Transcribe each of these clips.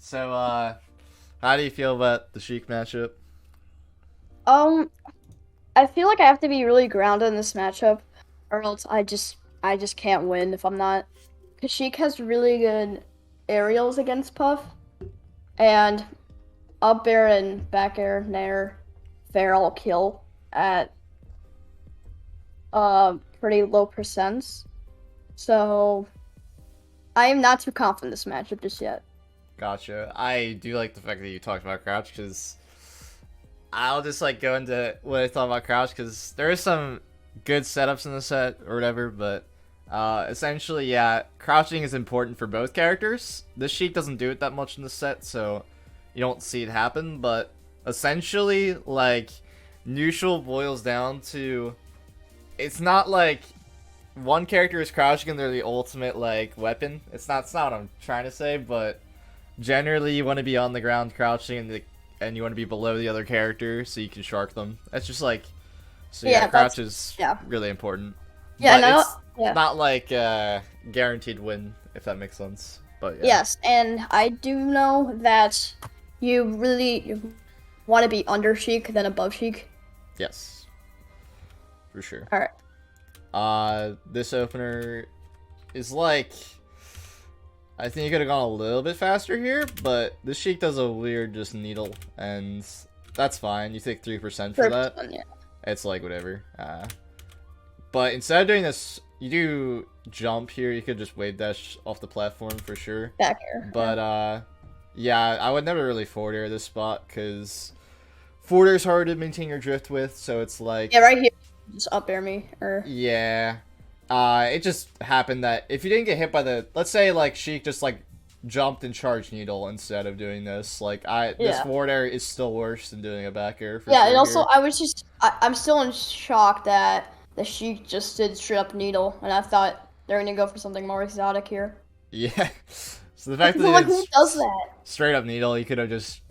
So, how do you feel about the Sheik matchup? Um, I feel like I have to be really grounded in this matchup, or else I just can't win if I'm not. Cause Sheik has really good aerials against Puff, and up air and back air Nair fair all kill at pretty low percents. So I am not too confident in this matchup just yet. Gotcha. I do like the fact that you talked about Crouch because I'll just like go into what I thought about Crouch because there is some good setups in the set or whatever, but essentially, yeah, crouching is important for both characters. The Sheik doesn't do it that much in the set, so you don't see it happen, but essentially, like, neutral boils down to it's not like one character is crouching and they're the ultimate like weapon. It's not what I'm trying to say, but generally you want to be on the ground crouching and you want to be below the other character so you can shark them. That's just like so yeah, Yeah, crouch is yeah, really important. yeah. But No, it's yeah. not like guaranteed win if that makes sense. But yeah. Yes, and I do know that you really want to be under Sheik than above Sheik. Yes. For sure. All right. This opener is like I think you could have gone a little bit faster here, but the Sheik does a weird just needle, and that's fine. You take 3% for First that. one, yeah. It's like whatever. But instead of doing this, you do jump here. You could just wave dash off the platform for sure. Back here. But yeah, I would never really forward air this spot because forward air is hard to maintain your drift with. So it's like Yeah, right here. Just up air me or yeah. It just happened that if you didn't get hit by the, let's say like Sheik just like jumped and charged needle instead of doing this, like this yeah. forward air is still worse than doing a back air for Yeah, and sure also here. I'm still in shock that the Sheik just did straight up needle, and I thought they were gonna go for something more exotic here. Yeah. So the fact that But they like, did who does that? straight up needle, you could have just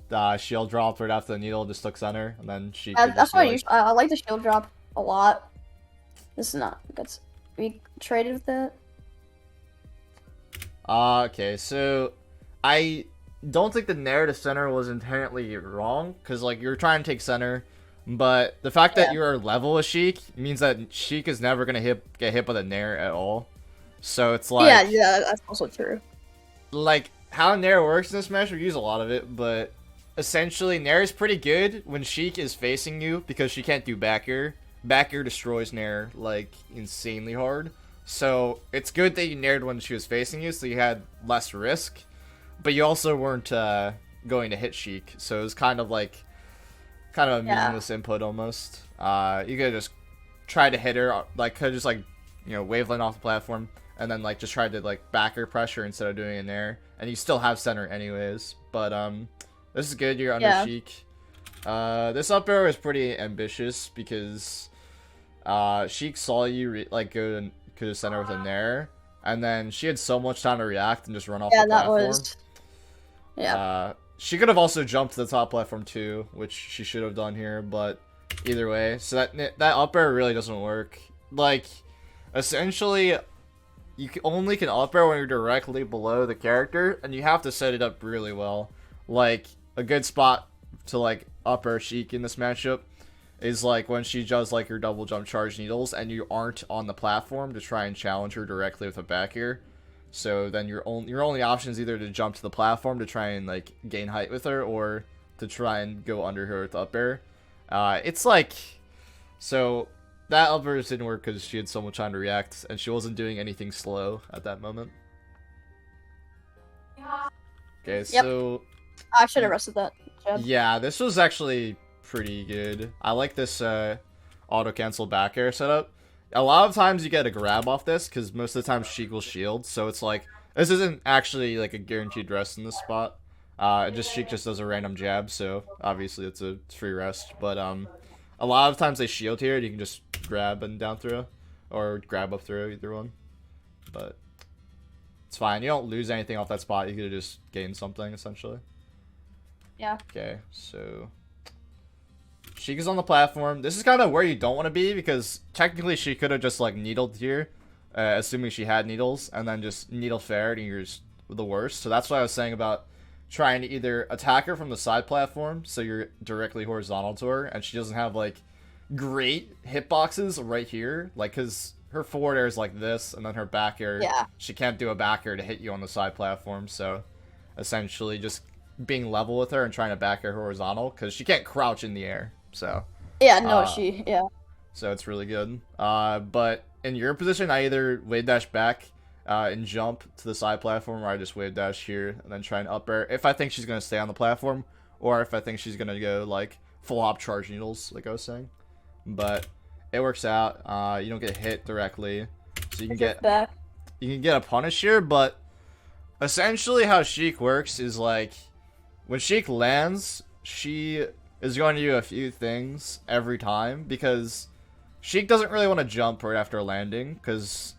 shield dropped right after the needle, just took center, and then she could That's just be why like, I like the shield drop a lot. This is not that's we traded with that. okay, so I don't think the narrative center was inherently wrong, because like you're trying to take center, but the fact that Yeah. you're level with Sheik means that Sheik is never gonna get hit by the Nair at all. So it's Yeah, like yeah, that's also true. how Nair works in this match, we use a lot of it, but essentially Nair is pretty good when Sheik is facing you because she can't do back air. Back air destroys Nair like insanely hard. So it's good that you Naired when she was facing you, so you had less risk, but you also weren't going to hit Sheik, so it was kind of a Yeah. meaningless input almost. You could just try to hit her, like could just like waveland off the platform, and then like just try to like back her pressure instead of doing it in there, and you still have center anyways. But this is good. You're under Yeah. Sheik. This up arrow is pretty ambitious because Sheik saw you like go to center with a Nair, and then she had so much time to react and just run off the Yeah, that platform. was yeah. She could have also jumped to the top platform too, which she should have done here, but either way, so that up air really doesn't work. Like, essentially, only can up air when you're directly below the character, and you have to set it up really well. Like, a good spot to like up air Sheik in this matchup is like when she does like her double jump charge needles, and you aren't on the platform to try and challenge her directly with a back air. So then your only option is either to jump to the platform to try and like gain height with her, or to try and go under her with up air. It's like so that up air didn't work because she had so much time to react, and she wasn't doing anything slow at that moment. Okay, Yep. so I should have rested that. Chad. yeah, this was actually pretty good. I like this auto cancel back air setup. A lot of times you get a grab off this because most of the time Sheik will shield, so it's like this isn't actually like a guaranteed rest in this spot. Just Sheik just does a random jab, so obviously it's a free rest. But a lot of times they shield here, and you can just grab and down throw, or grab up throw, either one. But it's fine. You don't lose anything off that spot. You could just gain something essentially. Yeah. Okay, so Sheik is on the platform. This is kind of where you don't want to be because technically she could have just like needled here, assuming she had needles, and then just needle fared, and you're just the worst. So that's what I was saying about trying to either attack her from the side platform, so you're directly horizontal to her, and she doesn't have like great hitboxes right here, like because her forward air is like this, and then her back air, Yeah. she can't do a back air to hit you on the side platform. So essentially, just being level with her and trying to back air horizontal because she can't crouch in the air. So Yeah, no, uh, yeah. so it's really good. But in your position, I either wave dash back and jump to the side platform, or I just wave dash here and then try and up air if I think she's gonna stay on the platform, or if I think she's gonna go like full hop charge needles, like I was saying. But it works out. You don't get hit directly, so you can get Back. a punish here. But essentially, how Sheik works is like when Sheik lands, she is going to do a few things every time because Sheik doesn't really want to jump right after landing because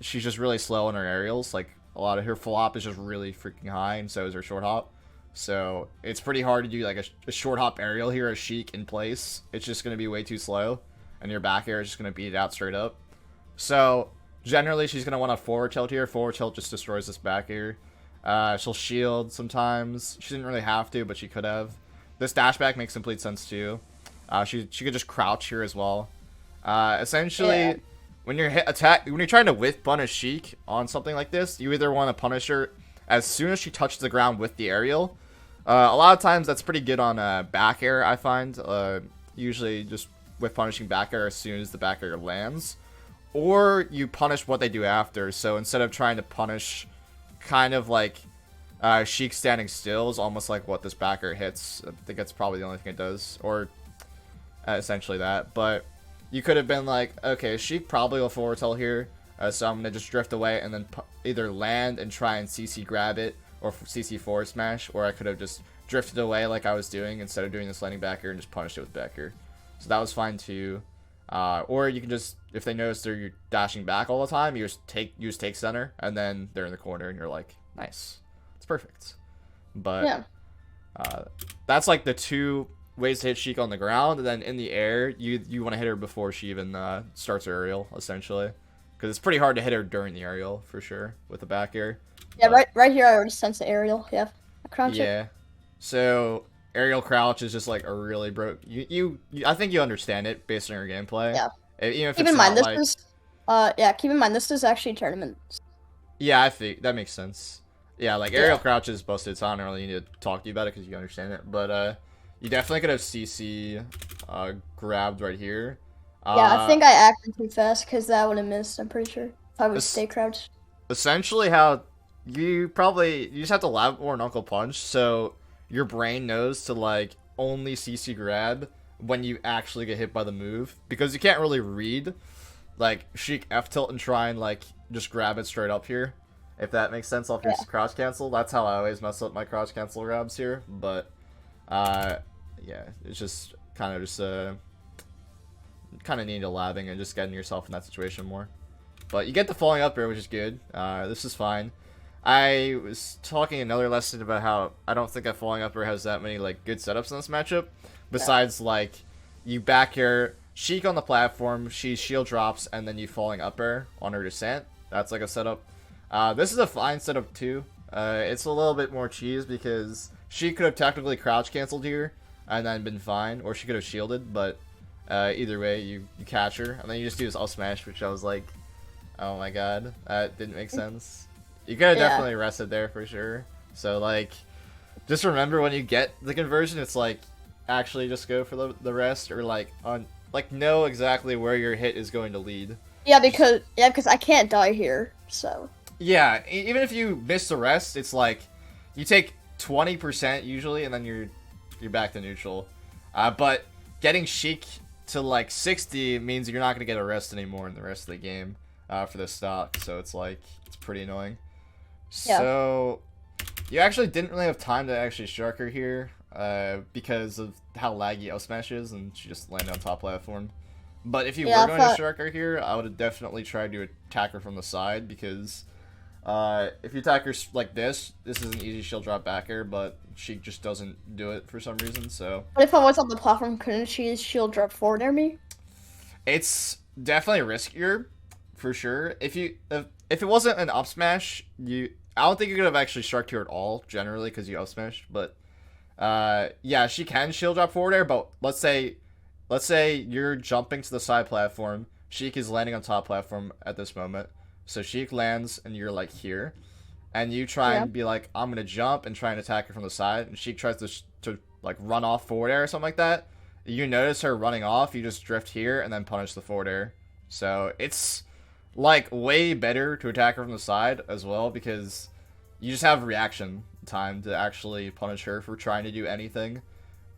she's just really slow on her aerials. Like a lot of her full hop is just really freaking high, and so is her short hop. So it's pretty hard to do like a short hop aerial here as Sheik in place. It's just going to be way too slow, and your back air is just going to beat it out straight up. So generally she's going to want a forward tilt here. Forward tilt just destroys this back air. She'll shield sometimes. She didn't really have to, but she could have. This dash back makes complete sense too. She could just crouch here as well. Essentially, Yeah. when you're trying to whiff punish Sheik on something like this, you either want to punish her as soon as she touches the ground with the aerial. A lot of times that's pretty good on back air, I find. Usually just with punishing back air as soon as the back air lands. Or you punish what they do after. So instead of trying to punish kind of like Sheik standing still is almost like what this back air hits. I think that's probably the only thing it does. Or essentially that. But you could have been like, okay, Sheik probably will forward tilt here. So I'm going to just drift away and then either land and try and CC grab it or CC forward smash. Or I could have just drifted away like I was doing instead of doing this landing back air and just punished it with back air. So that was fine too. Or you can just, if they notice you're dashing back all the time, you just take center and then they're in the corner and you're like, nice. It's perfect. But Yeah. that's like the two ways to hit Sheik on the ground, and then in the air, you want to hit her before she even starts her aerial, essentially. Because it's pretty hard to hit her during the aerial, for sure, with the back air. Yeah, But, right here I already sense the aerial. Yeah. I crouch it. yeah. So, aerial crouch is just like a really I think you understand it based on your gameplay. Yeah. Even if Keep it's in mind not this like... is keep in mind this is actually a tournament. Yeah, I think that makes sense. Yeah, like aerial crouch is busted, so I don't really need to talk to you about it because you understand it. But you definitely could have CC grabbed right here. Yeah, I think I acted too fast because that would have missed, I'm pretty sure. If I would stay crouched. Essentially how you just have to lab more knuckle punch, so your brain knows to like only CC grab when you actually get hit by the move, because you can't really read like Sheik F tilt and try and like just grab it straight up here, if that makes sense off your cross cancel. That's how I always mess up my cross cancel grabs here. But yeah, it's just kind of need a labbing and just getting yourself in that situation more. But you get the falling up air, which is good. This is fine. I was talking another lesson about how I don't think that falling up air has that many like good setups in this matchup. Besides like you back air Sheik on the platform, she shield drops, and then you falling up air on her descent. That's like a setup. This is a fine setup too. It's a little bit more cheese because she could have technically crouch canceled here and then been fine, or she could have shielded, but either way, you catch her, and then you just do this all smash, which I was like, oh my god, that didn't make sense. You could have definitely rested there for sure. So like, just remember when you get the conversion, it's like, actually just go for the rest, or like know exactly where your hit is going to lead. Yeah, because I can't die here, so. Yeah, even if you miss the rest, it's like you take 20% usually, and then you're back to neutral. But getting Sheik to like 60 means you're not gonna get a rest anymore in the rest of the game for this stock. So it's like it's pretty annoying. Yeah. So you actually didn't really have time to actually shark her here because of how laggy L smash is, and she just landed on top platform. But if you were going to shark her here, I would have definitely tried to attack her from the side, because if you attack her like this is an easy shield drop back air, but she just doesn't do it for some reason, so... But if I was on the platform, couldn't she shield drop forward near me? It's definitely riskier, for sure. If it wasn't an up smash, I don't think you could have actually struck here at all, generally, because you up smashed. But yeah, she can shield drop forward air. But let's say you're jumping to the side platform. Sheik is landing on top platform at this moment. So Sheik lands, and you're like here, and you try and be like, I'm gonna jump and try and attack her from the side, and Sheik tries to like run off forward air or something like that. You notice her running off, you just drift here and then punish the forward air. So it's like way better to attack her from the side as well, because you just have reaction time to actually punish her for trying to do anything.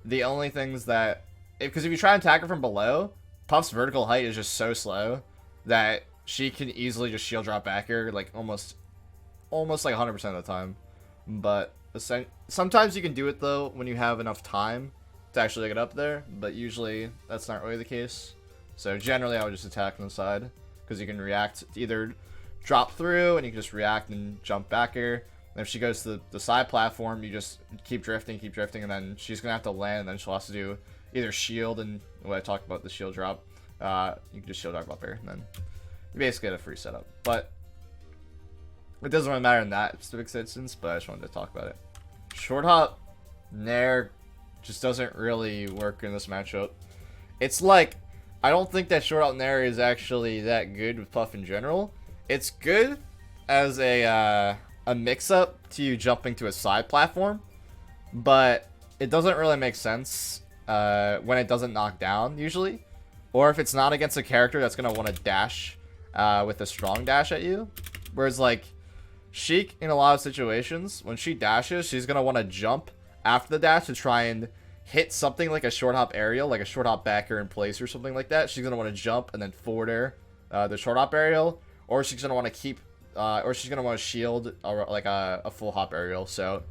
The only things that, because if you try and attack her from below, Puff's vertical height is just so slow that she can easily just shield drop back here, like almost like 100% of the time. But sometimes you can do it though when you have enough time to actually get up there, but usually that's not really the case. So generally I would just attack on the side, because you can react to either drop through and you can just react and jump back here. And if she goes to the side platform, you just keep drifting, and then she's gonna have to land, and then she'll have to do either shield, and what I talked about, the shield drop. You can just shield drop up here, and then you basically get a free setup. But it doesn't really matter in that specific instance, but I just wanted to talk about it. Short hop Nair just doesn't really work in this matchup. It's like, I don't think that short hop Nair is actually that good with Puff in general. It's good as a mix-up to you jumping to a side platform, but it doesn't really make sense when it doesn't knock down, usually. Or if it's not against a character that's going to want to dash with a strong dash at you. Whereas, like, Sheik, in a lot of situations, when she dashes, she's going to want to jump after the dash to try and hit something like a short hop aerial, like a short hop back air in place or something like that. She's going to want to jump and then forward air the short hop aerial, or she's going to want to keep, or she's going to want to shield like a full hop aerial. So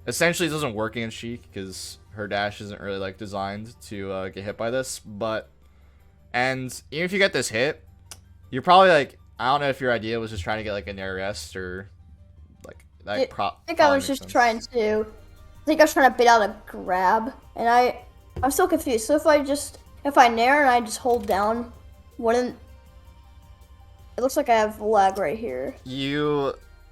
essentially it doesn't work against Sheik because her dash isn't really like designed to get hit by this. But, and even if you get this hit, you're probably like, I don't know if your idea was just trying to get like a Nair rest or like that. I think I was just trying to. I think I was trying to bait out a grab, and I'm still confused. So if I Nair and I just hold down, wouldn't it looks like I have lag right here?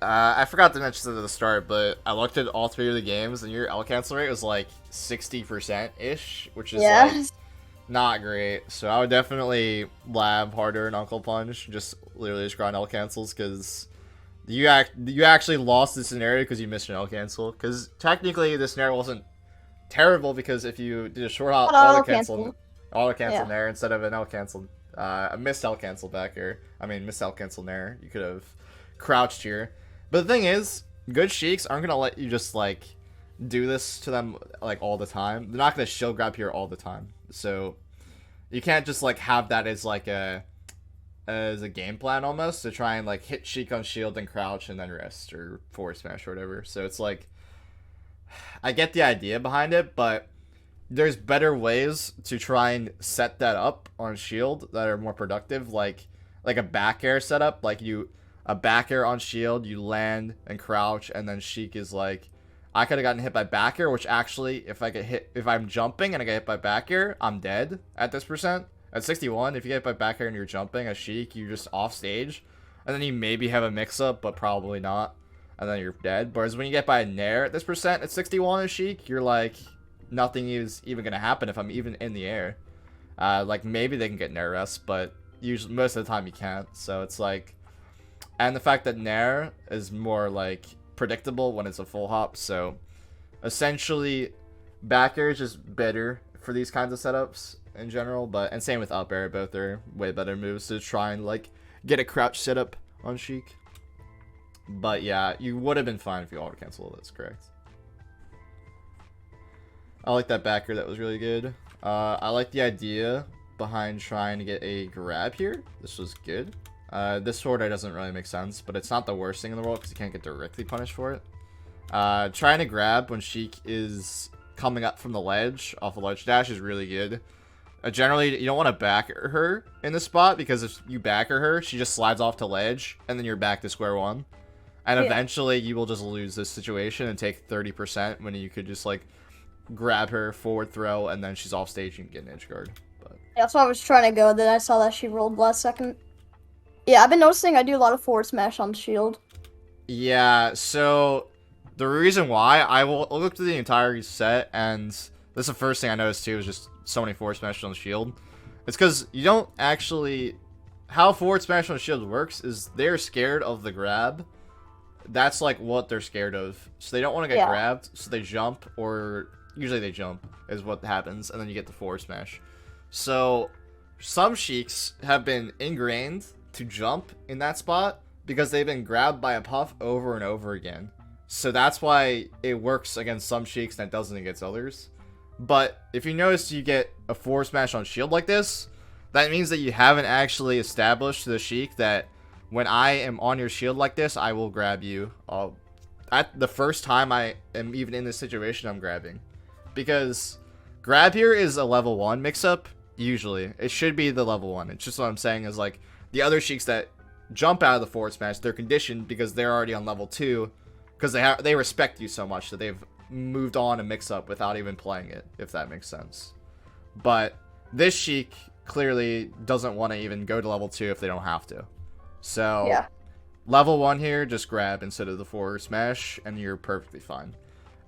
I forgot to mention this at the start, but I looked at all three of the games, and your L cancel rate was like 60% ish, which is like not great. So I would definitely lab harder in Uncle Punch, just literally just grind L cancels, because you actually lost the scenario because you missed an L cancel. Because technically this scenario wasn't terrible, because if you did a short hop auto cancel Nair instead of an L cancel, a missed L cancel back here. I mean missed L cancel Nair, you could have crouched here. But the thing is, good Sheiks aren't gonna let you just like do this to them like all the time. They're not gonna shield grab here all the time. So you can't just like have that as like a game plan almost to try and like hit Sheik on shield and crouch and then rest or forward smash or whatever. So it's like, I get the idea behind it, but there's better ways to try and set that up on shield that are more productive, like a back air setup, like a back air on shield, you land and crouch, and then Sheik is like, I could have gotten hit by back air, which actually, if I'm jumping and I get hit by back air, I'm dead at this percent. At 61, if you get hit by back air and you're jumping a Sheik, you're just off stage, and then you maybe have a mix-up, but probably not, and then you're dead. Whereas when you get by a Nair at this percent, at 61 a Sheik, you're like, nothing is even going to happen if I'm even in the air. Like, maybe they can get Nair rest, but usually, most of the time you can't, so it's like, and the fact that Nair is more, like, predictable when it's a full hop, so essentially, back air is just better for these kinds of setups in general, and same with up air, both are way better moves to try and, like, get a crouch setup on Sheik. But yeah, you would have been fine if you auto cancel, that's correct. I like that back air, that was really good. I like the idea behind trying to get a grab here. This was good. This sword doesn't really make sense, but it's not the worst thing in the world because you can't get directly punished for it. Trying to grab when Sheik is coming up from the ledge, off a ledge dash, is really good. Generally, you don't want to backer her in this spot, because if you backer her, she just slides off to ledge, and then you're back to square one. And eventually, you will just lose this situation and take 30% when you could just, like, grab her, forward throw, and then she's off stage and get an edge guard. But that's why I was trying to go, then I saw that she rolled last second. Yeah, I've been noticing I do a lot of forward smash on shield. Yeah, so the reason why I'll look through the entire set, and this is the first thing I noticed too, is just so many forward smashes on the shield. It's because you don't actually... How forward smash on the shield works is they're scared of the grab. That's like what they're scared of. So they don't want to get grabbed, so they jump, or usually they jump is what happens, and then you get the forward smash. So some Sheiks have been ingrained to jump in that spot because they've been grabbed by a puff over and over again. So that's why it works against some Sheiks and it doesn't against others. But if you notice you get a forward smash on shield like this, that means that you haven't actually established to the Sheik that when I am on your shield like this, I will grab you. At the first time I am even in this situation, I'm grabbing. Because grab here is a level 1 mix-up, usually. It should be the level 1. It's just what I'm saying is like, the other Sheiks that jump out of the forward smash, they're conditioned because they're already on level 2. Because they respect you so much that they've moved on a mix-up without even playing it, if that makes sense. But this Sheik clearly doesn't want to even go to level 2 if they don't have to. So, Yeah. level 1 here, just grab instead of the forward smash, and you're perfectly fine.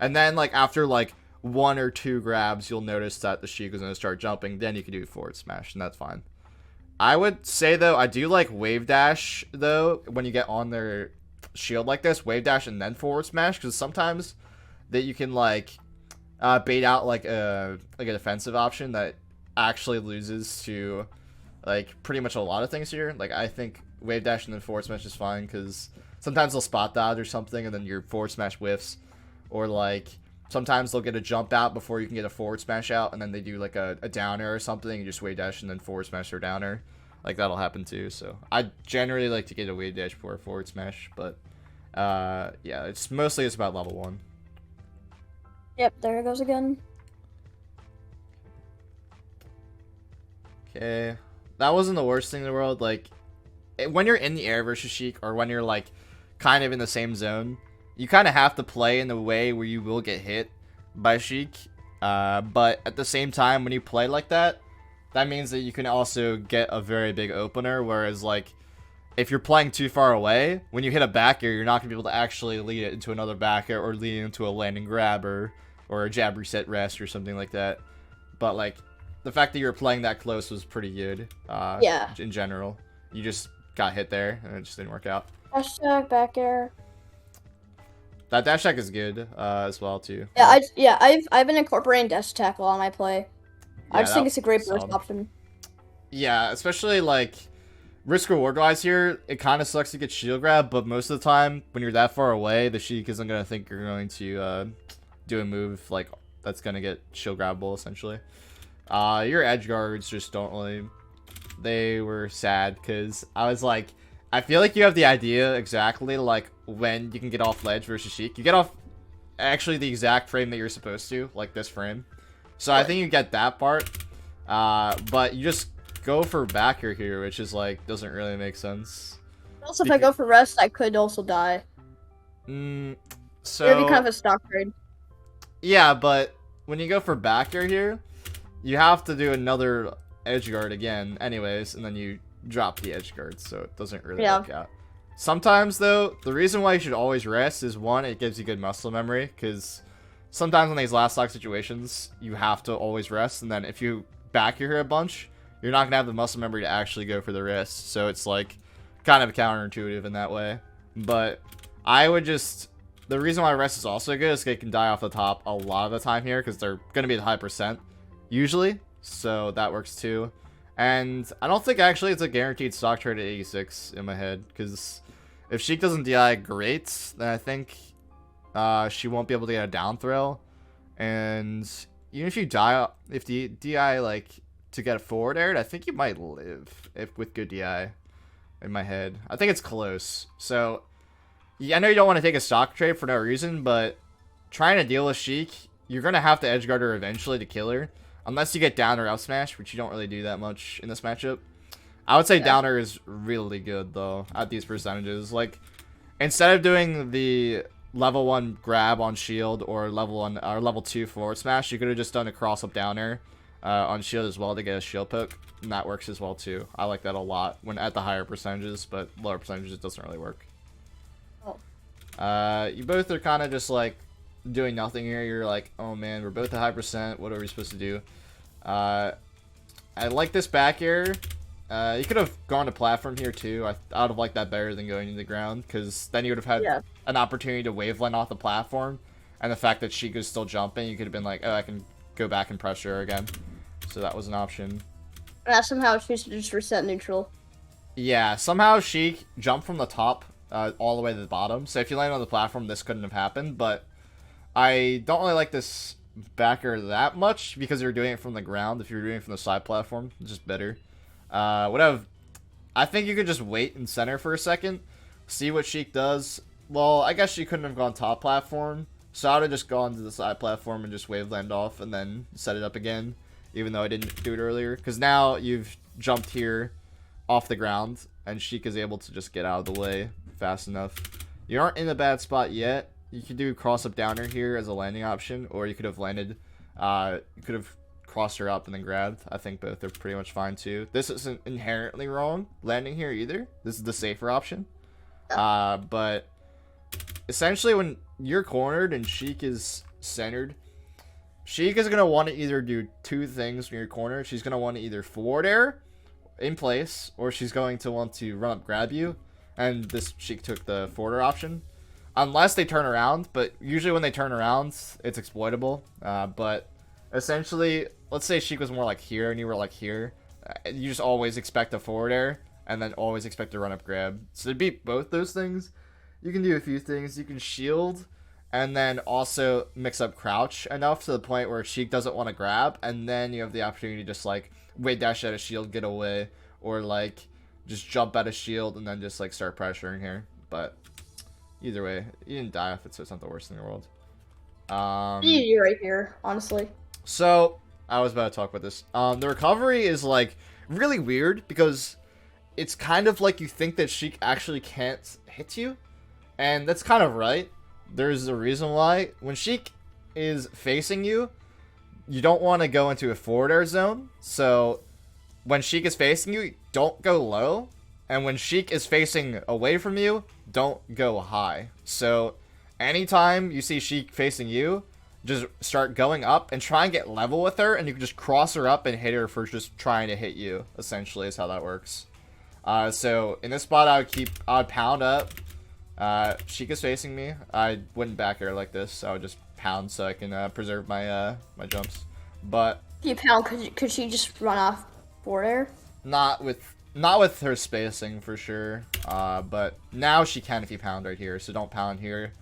And then, like, after, like, 1 or 2 grabs, you'll notice that the Sheik is going to start jumping, then you can do forward smash, and that's fine. I would say, though, I do like wave dash, though, when you get on their shield like this, wave dash and then forward smash, because sometimes that you can, like, bait out, like a defensive option that actually loses to, like, pretty much a lot of things here. Like, I think wave dash and then forward smash is fine, because sometimes they'll spot dodge or something, and then your forward smash whiffs. Or, like, sometimes they'll get a jump out before you can get a forward smash out, and then they do, like, a downer or something, you just wave dash and then forward smash or downer. Like, that'll happen too, so I generally like to get a wave dash before a forward smash, but, yeah, it's mostly about level 1. Yep, there it goes again. Okay, that wasn't the worst thing in the world. Like, when you're in the air versus Sheik, or when you're, like, kind of in the same zone, you kind of have to play in a way where you will get hit by Sheik, but at the same time, when you play like that, that means that you can also get a very big opener, whereas, like, if you're playing too far away, when you hit a back air, you're not going to be able to actually lead it into another back air, or lead it into a landing grab, or a jab reset rest, or something like that. But, like, the fact that you were playing that close was pretty good, Yeah. in general. You just got hit there, and it just didn't work out. Hashtag back air. That dash attack is good, as well, too. Yeah, I've been incorporating dash attack while on my play. Yeah, I just think it's a great burst option. Yeah, especially, like, risk reward wise here, it kind of sucks to get shield grab, but most of the time, when you're that far away, the Sheik isn't going to think you're going to do a move, like, that's going to get shield grabbable, essentially. Your edge guards just don't really... They were sad, because I was like, I feel like you have the idea exactly, like, when you can get off ledge versus Sheik. You get off, actually, the exact frame that you're supposed to, like this frame. So I think you get that part, but you just go for backer here, which is, like, doesn't really make sense. Also, if I go for rest, I could also die. So... It would be kind of a stock trade. Yeah, but when you go for backer here, you have to do another edge guard again anyways, and then you drop the edge guard, so it doesn't really work out. Sometimes, though, the reason why you should always rest is, one, it gives you good muscle memory, because sometimes in these last stock situations, you have to always rest, and then if you back your hair a bunch, you're not going to have the muscle memory to actually go for the rest, so it's, like, kind of counterintuitive in that way. But I would just... The reason why rest is also good is they can die off the top a lot of the time here, because they're going to be at high percent, usually, so that works too. And I don't think actually it's a guaranteed stock trade at 86 in my head, because if Sheik doesn't DI great, then I think she won't be able to get a down throw. And even if you die, if the DI, like, to get a forward aired, I think you might live with good DI in my head. I think it's close. So, yeah, I know you don't want to take a stock trade for no reason, but trying to deal with Sheik, you're going to have to edgeguard her eventually to kill her. Unless you get downer up smash, which you don't really do that much in this matchup. I would say downer is really good, though, at these percentages. Like, instead of doing the level 1 grab on shield or level 1 or level 2 forward smash, you could have just done a cross up downer on shield as well to get a shield poke, and that works as well too. I like that a lot when at the higher percentages, but lower percentages it doesn't really work. Oh. You both are kind of just like doing nothing here. You're like, oh man, we're both at high percent. What are we supposed to do? I like this back air. You could have gone to platform here too. I would have liked that better than going to the ground, because then you would have had an opportunity to waveland off the platform, and the fact that Sheik is still jumping, you could have been like, oh, I can go back and pressure her again. So that was an option. Somehow she's just reset neutral. Yeah, somehow Sheik jumped from the top all the way to the bottom. So if you land on the platform, this couldn't have happened. But I don't really like this backer that much, because you're doing it from the ground. If you're doing it from the side platform, it's just better. I think you could just wait in center for a second, see what Sheik does. Well, I guess she couldn't have gone top platform, so I would have just gone to the side platform and just waveland off and then set it up again, even though I didn't do it earlier. Because now you've jumped here off the ground, and Sheik is able to just get out of the way fast enough. You aren't in a bad spot yet. You could do cross up downer here as a landing option, or you could have landed, you could have crossed her up and then grabbed. I think both are pretty much fine too. This isn't inherently wrong landing here either. This is the safer option. But essentially when you're cornered and Sheik is centered, Sheik is going to want to either do two things when you're cornered. She's going to want to either forward air in place, or she's going to want to run up grab you. And this Sheik took the forwarder option. Unless they turn around, but usually when they turn around, it's exploitable. But essentially, let's say Sheik was more like here and you were like here. You just always expect a forward air and then always expect a run up grab. So to beat both those things, you can do a few things. You can shield and then also mix up crouch enough to the point where Sheik doesn't want to grab, and then you have the opportunity to just like wait dash out of shield, get away, or like just jump out of shield and then just like start pressuring here. But either way, you didn't die off it, so it's not the worst thing in the world. You're right here, honestly. So I was about to talk about this. The recovery is like really weird, because it's kind of like you think that Sheik actually can't hit you, and that's kind of right. There's a reason why. When Sheik is facing you, you don't want to go into a forward air zone. So when Sheik is facing you, don't go low, and when Sheik is facing away from you, don't go high. So anytime you see Sheik facing you, just start going up and try and get level with her, and you can just cross her up and hit her for just trying to hit you, essentially, is how that works. So in this spot, I would pound up. Sheik is facing me. I wouldn't back air like this, so I would just pound so I can preserve my my jumps. But You pound, could she just run off forward air? not with her spacing for sure. But now she can if you pound right here, so don't pound here.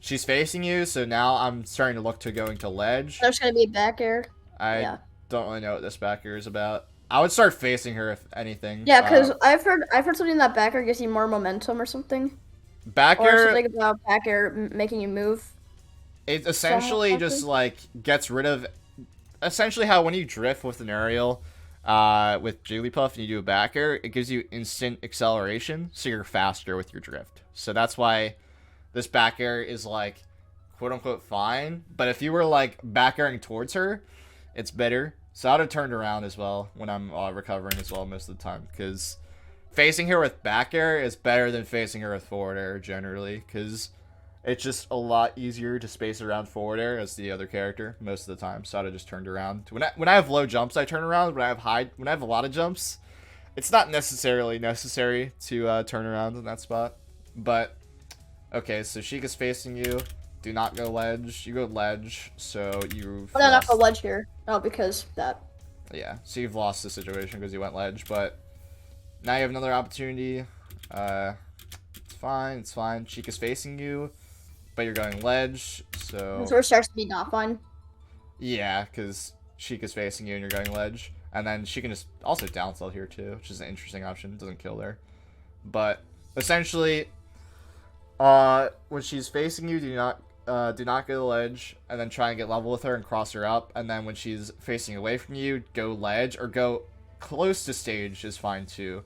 She's facing you, so now I'm starting to look to going to ledge. There's gonna be a back air. I don't really know what this back air is about. I would start facing her if anything. Yeah, because I've heard something that back air gives you more momentum or something. Back Or air, something about back air making you move. it essentially just like gets rid of, essentially how when you drift with an aerial, with Jigglypuff and you do a back air, it gives you instant acceleration, so you're faster with your drift. So that's why this back air is like quote unquote fine. But if you were like back airing towards her, it's better. So I would have turned around as well when I'm recovering as well most of the time, because facing her with back air is better than facing her with forward air generally, because it's just a lot easier to space around forward air as the other character most of the time. So I'd have just turned around. When I have low jumps, I turn around. When I have a lot of jumps, it's not necessarily necessary to turn around in that spot. But okay, so Sheik is facing you. Do not go ledge. You go ledge, so you've But not go ledge here. Oh, because that. Yeah, so you've lost the situation because you went ledge, but now you have another opportunity. It's fine, it's fine. Sheik is facing you, but you're going ledge, so... This starts to be not fine. Yeah, because Sheik is facing you and you're going ledge. And then she can just also down tilt here too, which is an interesting option. Doesn't kill there. But essentially, when she's facing you, do not go to the ledge, and then try and get level with her and cross her up. And then when she's facing away from you, go ledge or go close to stage is fine too.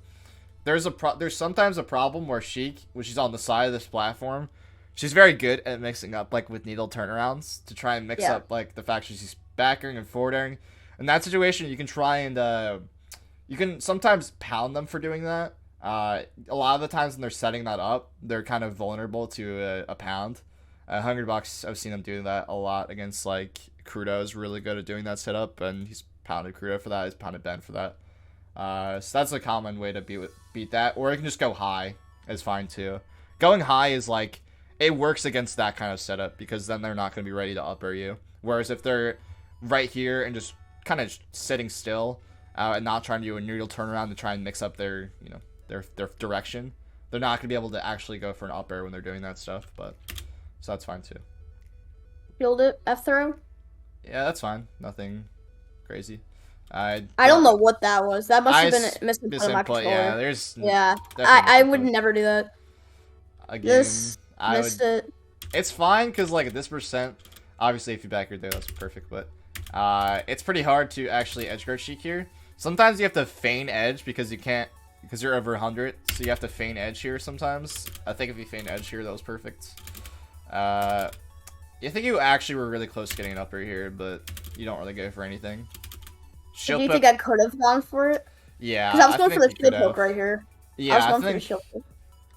There's sometimes a problem where Sheik, when she's on the side of this platform, she's very good at mixing up like with needle turnarounds to try and mix up like the fact she's back airing and forward airing. In that situation, you can try and you can sometimes pound them for doing that. A lot of the times when they're setting that up, they're kind of vulnerable to a pound. Hungrybox, I've seen him do that a lot against like Crudo is really good at doing that setup, and he's pounded Crudo for that. He's pounded Ben for that. So that's a common way to beat that. Or you can just go high. Is fine too. Going high is like it works against that kind of setup because then they're not going to be ready to upper you. Whereas if they're right here and just kind of sitting still and not trying to do a noodle turnaround to try and mix up their their direction, they're not going to be able to actually go for an upper when they're doing that stuff. But so that's fine too. Killed it. F throw. Yeah, that's fine. Nothing crazy. I don't know what that was. That must have been a misinput on my misinput. controller. Yeah, there's I would never do that. Again, This missed it. It's fine because like at this percent, obviously if you back your there, that's perfect. But it's pretty hard to actually edge guard Sheik here. Sometimes you have to feign edge because you can't because you're over 100, so you have to feign edge here sometimes. I think if you feign edge here, that was perfect. I think you actually were really close to getting an upper here, but you don't really go for anything. Do you think I could have gone for it? Yeah, because I was going for the shield poke right here. Yeah, I was going for the shield poke.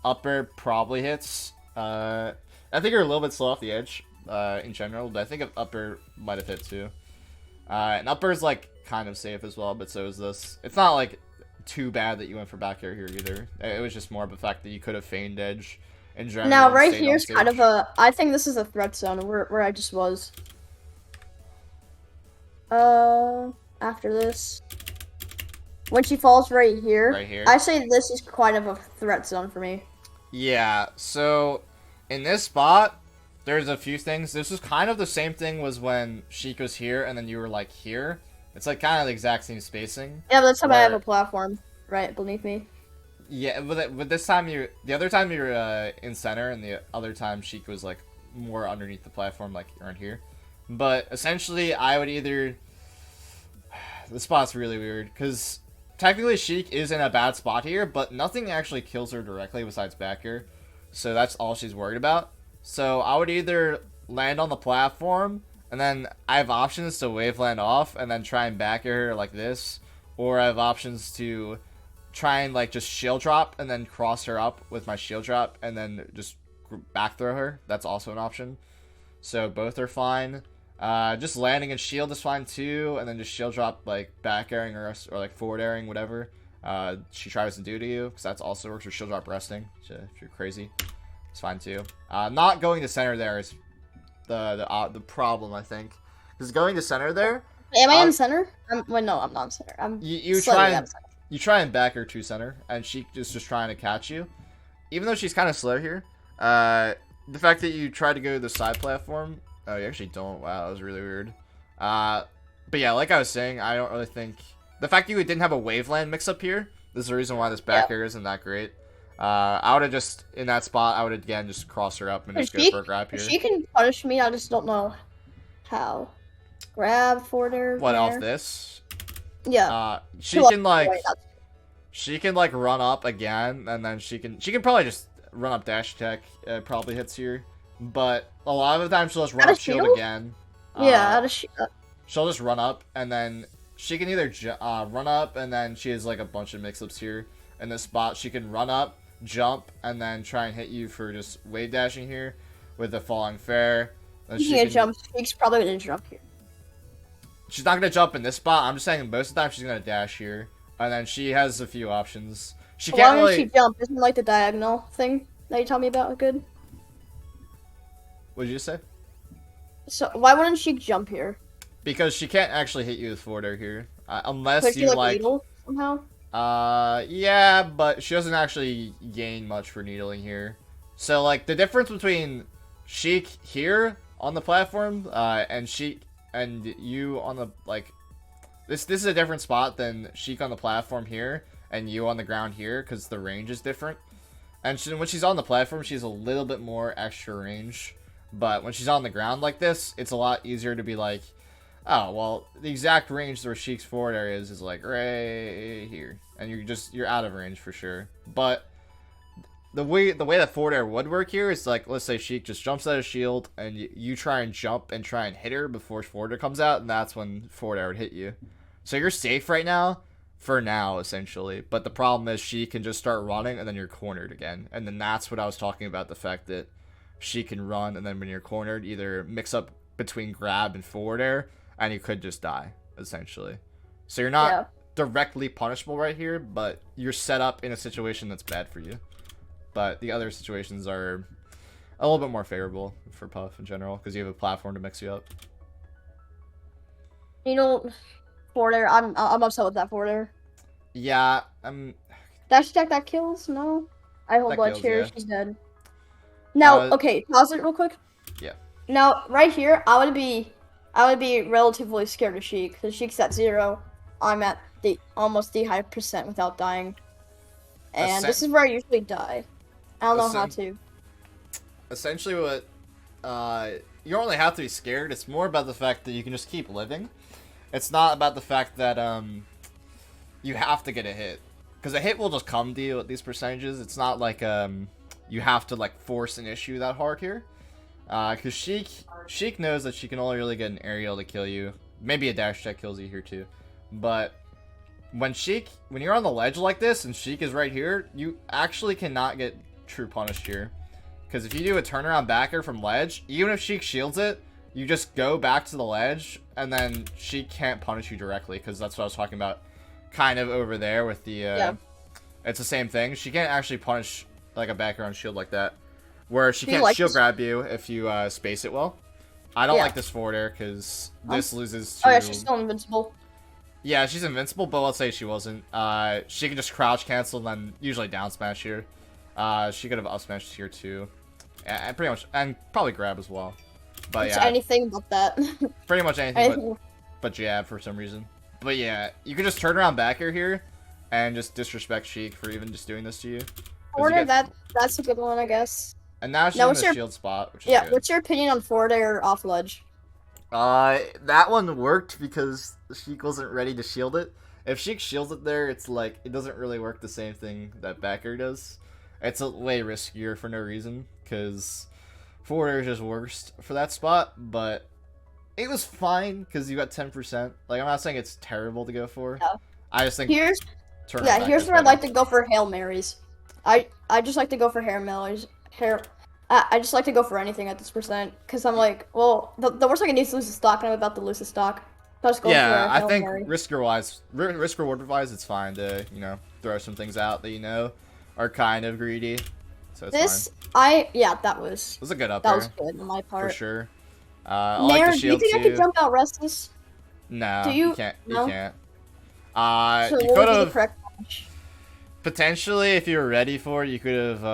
Upper probably hits. I think you're a little bit slow off the edge in general, but I think upper might have hit too. And upper is like kind of safe as well, but so is this. It's not like too bad that you went for back air here either. It was just more of the fact that you could have feigned edge in general. Now right here is kind of a. I think this is a threat zone where I just was. After this, when she falls right here, I say this is quite of a threat zone for me. Yeah, so in this spot, there's a few things. This was kind of the same thing was when Sheik was here and then you were like here. It's like kind of the exact same spacing. Yeah, but this time I have a platform right beneath me. Yeah, but this time the other time you were in center and the other time Sheik was like more underneath the platform, like around here. But essentially, I would either. The spot's really weird because technically Sheik is in a bad spot here, but nothing actually kills her directly besides back air. So that's all she's worried about. So I would either land on the platform and then I have options to wave land off and then try and back air her like this, or I have options to try and like just shield drop and then cross her up with my shield drop and then just back throw her. That's also an option. So both are fine. Just landing and shield is fine too, and then just shield drop like back airing or like forward airing, whatever she tries to do to you, because that's also works. Or shield drop resting, if you're crazy, it's fine too. Not going to center there is the problem, I think, because going to center there. Am I in center? Well, no, I'm not in center. You try and back her to center, and she is just trying to catch you, even though she's kind of slow here. The fact that you try to go to the side platform. Oh, you actually don't. Wow, that was really weird. But yeah, like I was saying, I don't really think the fact that you didn't have a waveland mix up here. This is the reason why this back air isn't that great. I would have just in that spot. I would again just cross her up and just go for a grab here. She can punish me. I just don't know how. Grab forward air. What off this? Yeah. She can like. She can like run up again, and then she can probably just run up dash attack. Probably hits here. But a lot of the time she'll just run up shield again. Yeah, out of shield. She'll just run up, and then she can either run up, and then she has like a bunch of mix-ups here in this spot. She can run up, jump, and then try and hit you for just wave dashing here with a falling fair. She can jump. She's probably gonna jump here. She's not gonna jump in this spot. I'm just saying most of the time she's gonna dash here, and then she has a few options. She can't really. Why does she jump? Isn't like the diagonal thing that you told me about good? What did you say? So why wouldn't she jump here? Because she can't actually hit you with forward air here, unless you like needle somehow. Yeah, but she doesn't actually gain much for needling here. So like the difference between Sheik here on the platform, and Sheik and you on the like, this is a different spot than Sheik on the platform here and you on the ground here because the range is different. And when she's on the platform, she's a little bit more extra range. But when she's on the ground like this, it's a lot easier to be like, oh, well, the exact range where Sheik's forward area is like right here. And you're out of range for sure. But the way that forward air would work here is like, let's say Sheik just jumps out of shield and you try and jump and try and hit her before forward air comes out, and that's when forward air would hit you. So you're safe right now, for now, essentially. But the problem is she can just start running and then you're cornered again. And then that's what I was talking about, the fact that she can run and then when you're cornered, either mix up between grab and forward air and you could just die, essentially. So you're not directly punishable right here, but you're set up in a situation that's bad for you. But the other situations are a little bit more favorable for Puff in general because you have a platform to mix you up. You know, forward air. I'm upset with that forward air. Yeah, Dash attack that kills? No. I hold ledge here. Yeah. She's dead. Now, okay, pause it real quick. Yeah. Now, right here, I would be relatively scared of Sheik because Sheik's at 0. I'm at almost the high percent without dying, and this is where I usually die. I don't know how to. Essentially, what you don't really have to be scared. It's more about the fact that you can just keep living. It's not about the fact that you have to get a hit, because a hit will just come to you at these percentages. It's not like you have to like force an issue that hard here, because Sheik knows that she can only really get an aerial to kill you. Maybe a dash check kills you here too, but when you're on the ledge like this and Sheik is right here, you actually cannot get true punished here. Because if you do a turnaround backer from ledge, even if Sheik shields it, you just go back to the ledge, and then Sheik can't punish you directly, because that's what I was talking about kind of over there with the... It's the same thing. She can't actually punish like a backer on shield like that, where she can't shield grab you if you space it well. I don't like this forward air, because this loses to... Oh yeah, she's still invincible. Yeah, she's invincible, but let's say she wasn't. She can just crouch cancel and then usually down smash here. She could have up smashed here too. And pretty much, and probably grab as well. But it's anything but that. Pretty much anything but jab for some reason. But yeah, you can just turn around backer here and just disrespect Sheik for even just doing this to you. Forward air, that's a good one, I guess. And now she's in the shield spot, which is good. What's your opinion on forward air off ledge? That one worked because Sheik wasn't ready to shield it. If Sheik shields it there, it's like, it doesn't really work the same thing that backer does. It's a way riskier for no reason, because forward air is just worst for that spot, but it was fine, because you got 10%. Like, I'm not saying it's terrible to go for. Yeah. I just think... Here's where I'd like to go for Hail Marys. I just like to go for Hail Marys. I just like to go for anything at this percent, because I'm like, well, the worst I can do is lose the stock, and I'm about to lose the stock. So I think risk reward wise, it's fine to, throw some things out that are kind of greedy. So it's fine. That was... It was a good up That air, was good on my part. for sure. Nair, like the shield do you think I could jump out rest this? No, you can't. No? You can't. So you could have... Potentially, if you were ready for it, you could have...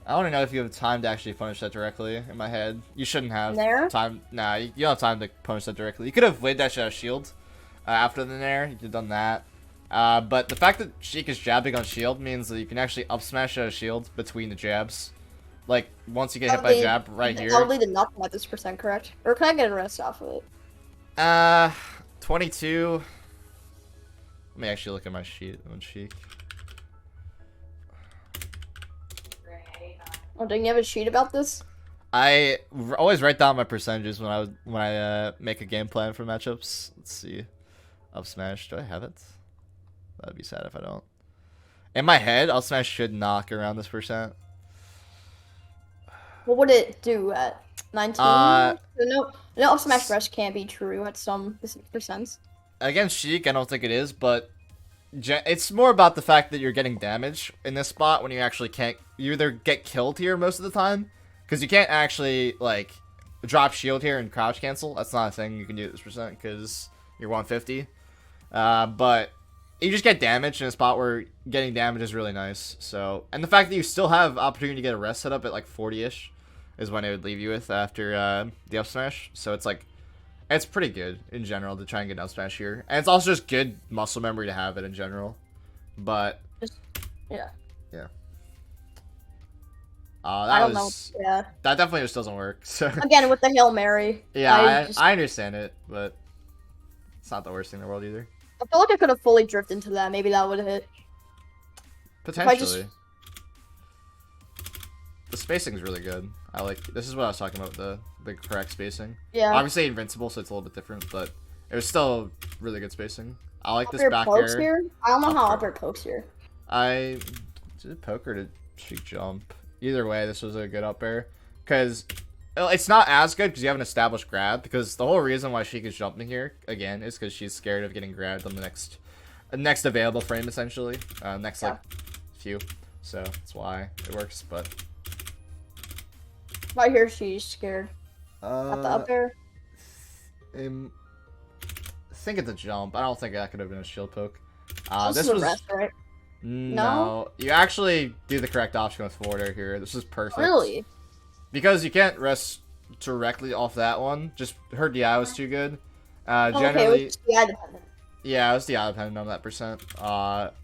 I don't know if you have time to actually punish that directly in my head. You shouldn't have time. Nah, you don't have time to punish that directly. You could have wave dash out shield after the Nair. You could have done that. But the fact that Sheik is jabbing on shield means that you can actually up smash out shield between the jabs. Like, once you get hit by jab right here. Probably did not at this percent, correct? Or can I get a rest off of it? 22. Let me actually look at my sheet on Sheik. Oh, do you have a sheet about this? I always write down my percentages when I make a game plan for matchups. Let's see. Up smash. Do I have it? That'd be sad if I don't. In my head, up smash should knock around this percent. What would it do at 19? No, up smash rush can't be true at some percents. Against Sheik, I don't think it is, but it's more about the fact that you're getting damage in this spot when you actually can't. You either get killed here most of the time, because you can't actually like drop shield here and crouch cancel. That's not a thing you can do at this percent because you're 150. But you just get damage in a spot where getting damage is really nice. So, and the fact that you still have opportunity to get a rest set up at like 40-ish is when it would leave you with after the up smash. So it's like, it's pretty good in general to try and get an up smash here. And it's also just good muscle memory to have it in general. But yeah. That definitely just doesn't work. So again, with the Hail Mary. Yeah, I understand it, but it's not the worst thing in the world either. I feel like I could have fully drifted into that. Maybe that would have hit. Potentially. The spacing's really good. This is what I was talking about, the correct spacing. Yeah. Obviously invincible, so it's a little bit different, but it was still really good spacing. I like Up this air back pokes air. here? I don't know how Up up air pokes here. I did poker to Sheik jump. Either way, this was a good up air. Because it's not as good because you have an established grab. Because the whole reason why Sheik is jumping here, again, is because she's scared of getting grabbed on the next available frame, essentially. Next, like, few. So that's why it works, but... Right here, she's scared. At the up air? I think it's a jump. I don't think that could have been a shield poke. This was a rest, right? No, you actually do the correct option with forward air here. This is perfect. Really? Because you can't rest directly off that one. Just her DI was too good. Generally, okay, it was DI dependent. Yeah, it was DI dependent on that percent.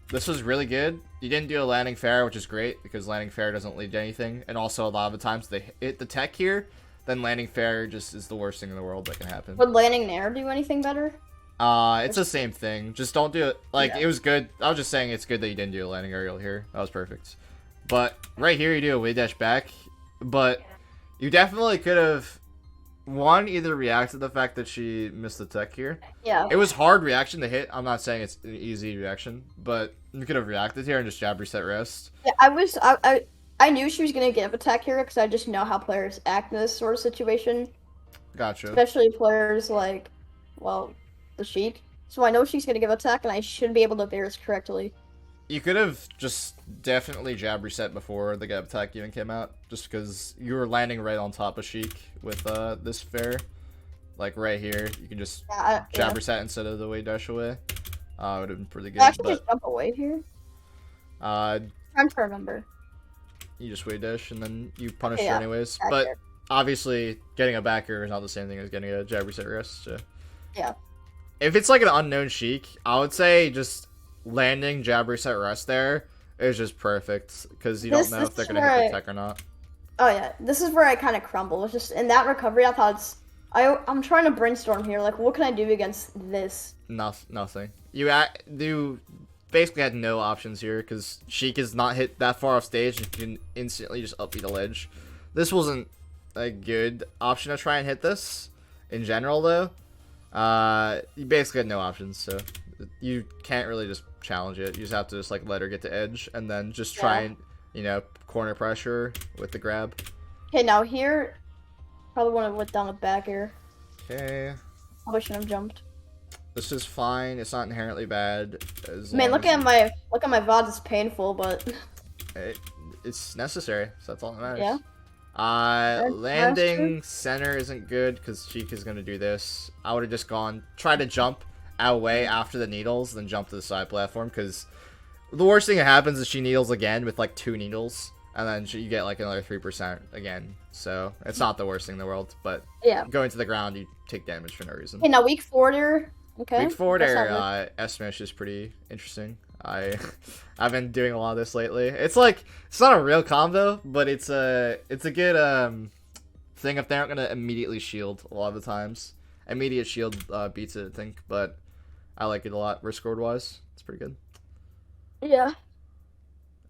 This was really good. You didn't do a landing fair, which is great because landing fair doesn't lead to anything. And also, a lot of the times they hit the tech here, then landing fair just is the worst thing in the world that can happen. Would landing Nair do anything better? It's the same thing. Just don't do it. Like, It was good. I was just saying it's good that you didn't do a landing aerial here. That was perfect. But right here, you do a way dash back. But you definitely could have, one, either reacted to the fact that she missed the tech here. Yeah. It was hard reaction to hit. I'm not saying it's an easy reaction, but you could have reacted here and just jab reset rest. Yeah, I knew she was gonna give a tech here because I just know how players act in this sort of situation. Gotcha. Especially players like, well, the Sheik. So I know she's gonna give a tech, and I should be able to bear this correctly. You could have just definitely jab reset before the gap attack even came out, just because you were landing right on top of Sheik with this fair. Like right here, you can just jab reset instead of the way dash away. It would have been pretty good. Actually, just jump away here. I'm trying to remember. You just way dash and then you punish her anyways. But obviously, getting a backer is not the same thing as getting a jab reset rest. So. Yeah. If it's like an unknown Sheik, I would say just landing jab reset rest there is just perfect because you don't know if they're gonna hit the tech or not. Oh yeah, this is where I kind of crumble. It's just in that recovery, I thought I'm trying to brainstorm here. Like, what can I do against this? Nothing. You basically had no options here because Sheik is not hit that far off stage and you can instantly just up beat the ledge. This wasn't a good option to try and hit this in general though. You basically had no options, so you can't really just challenge it. You just have to just like let her get to edge and then just try and corner pressure with the grab. Okay, now here probably want to whip down a back air. Okay. Probably shouldn't have jumped. This is fine. It's not inherently bad. Look at my VOD. It's painful, but it's necessary. So that's all that matters. Yeah. Landing center isn't good because Sheik is gonna do this. I would have just try to jump away after the needles, then jump to the side platform. Because the worst thing that happens is she needles again with like 2 needles, and then you get like another 3% again. So it's not the worst thing in the world. But going to the ground, you take damage for no reason. Okay, now weak forward air. Okay. Weak forward air, S-Smash is pretty interesting. I've been doing a lot of this lately. It's like, it's not a real combo, but it's a good thing if they aren't gonna immediately shield a lot of the times. Immediate shield beats it, I think, but I like it a lot risk reward wise. It's pretty good. Yeah.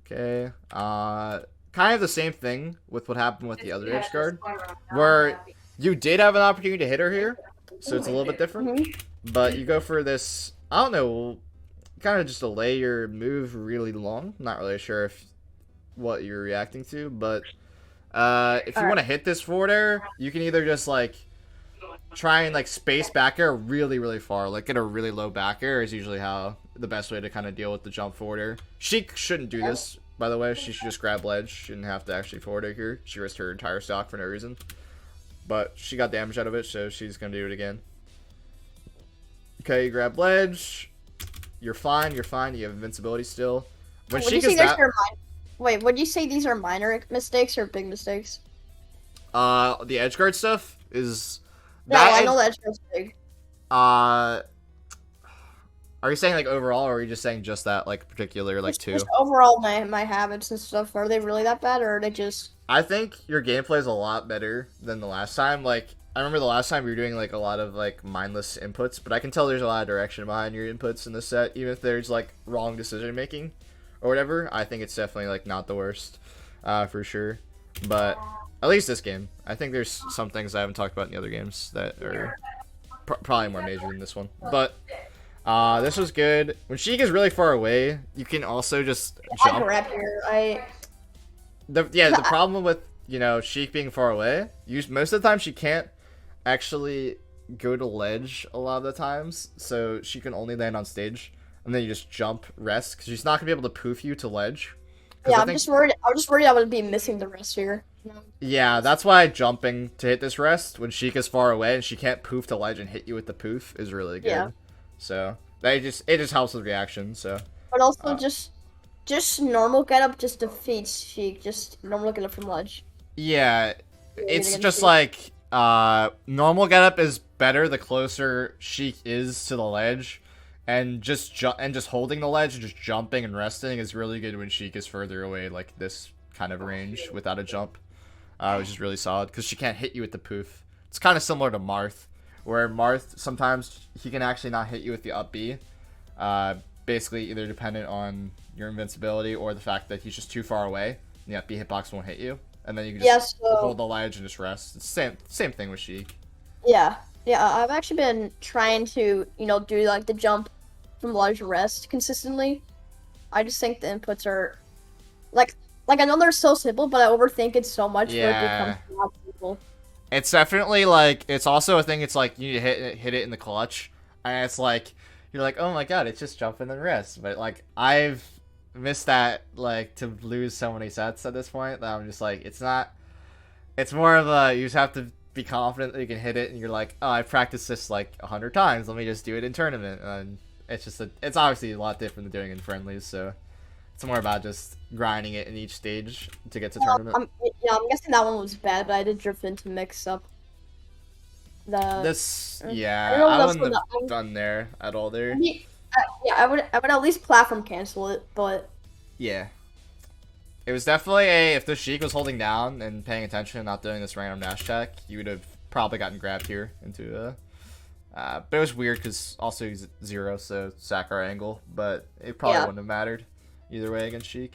Okay. Kind of the same thing with what happened with the other edge guard, where you did have an opportunity to hit her here, so it's a little bit different. But you go for this, I don't know, kind of just delay your move really long. Not really sure what you're reacting to, but if you want to hit this forward air, you can either just like try and like space back air really, really far, like get a really low back air is usually how the best way to kind of deal with the jump forward air. Sheik shouldn't do this, by the way. She should just grab ledge. She shouldn't have to actually forward air here. She risked her entire stock for no reason, but she got damage out of it, so she's gonna do it again. Okay, you grab ledge. You're fine. You're fine. You have invincibility still. When Sheik is that... Wait, would you say these are minor mistakes or big mistakes? The edgeguard stuff is... No, I know the edgeguard's big. Are you saying like overall, or are you just saying just that like particular like two? Just overall, my habits and stuff. Are they really that bad, or are they just? I think your gameplay is a lot better than the last time. Like I remember the last time you were doing like a lot of like mindless inputs, but I can tell there's a lot of direction behind your inputs in this set, even if there's like wrong decision making or whatever. I think it's definitely like not the worst, for sure. But at least this game, I think there's some things I haven't talked about in the other games that are probably more major than this one. But This was good. When Sheik is really far away, you can also just I jump. grab here. The problem with, Sheik being far away, most of the time she can't actually go to ledge a lot of the times, so she can only land on stage, and then you just jump, rest, because she's not going to be able to poof you to ledge. Yeah, I'm just worried I would be missing the rest here. Yeah, that's why jumping to hit this rest when Sheik is far away and she can't poof to ledge and hit you with the poof is really good. Yeah. So it just helps with reaction. So, But also just normal getup just defeats Sheik. Just normal getup from ledge. yeah, it's against just Sheik. like normal getup is better the closer Sheik is to the ledge, and just holding the ledge and just jumping and resting is really good when Sheik is further away, like this kind of range without a jump, which is really solid because she can't hit you with the poof. It's kind of similar to Marth, where Marth sometimes he can actually not hit you with the up B, basically either dependent on your invincibility or the fact that he's just too far away and the up B hitbox won't hit you, and then you can just hold the ledge and just rest. It's same thing with Sheik. Yeah. Yeah, I've actually been trying to, do like the jump from ledge rest consistently. I just think the inputs are like I know they're so simple, but I overthink it so much where it becomes a lot simple. It's definitely like it's also a thing. It's like you need to hit it in the clutch, and it's like you're like, oh my god, it's just jump and then rest. But like I've missed that, like, to lose so many sets at this point that I'm just like, it's not. It's more of a you just have to be confident that you can hit it, and you're like, oh, I've practiced this like 100 times. Let me just do it in tournament, and it's just it's obviously a lot different than doing it in friendlies. So it's more about just grinding it in each stage to get to tournament. I'm guessing that one was bad, but I did drift into mix up. I wouldn't have done there at all there. I would at least platform cancel it, but yeah. It was definitely if the Sheik was holding down and paying attention and not doing this random dash check, you would have probably gotten grabbed here into but it was weird because also he's 0, so Sakurai angle, but it probably wouldn't have mattered either way against Sheik.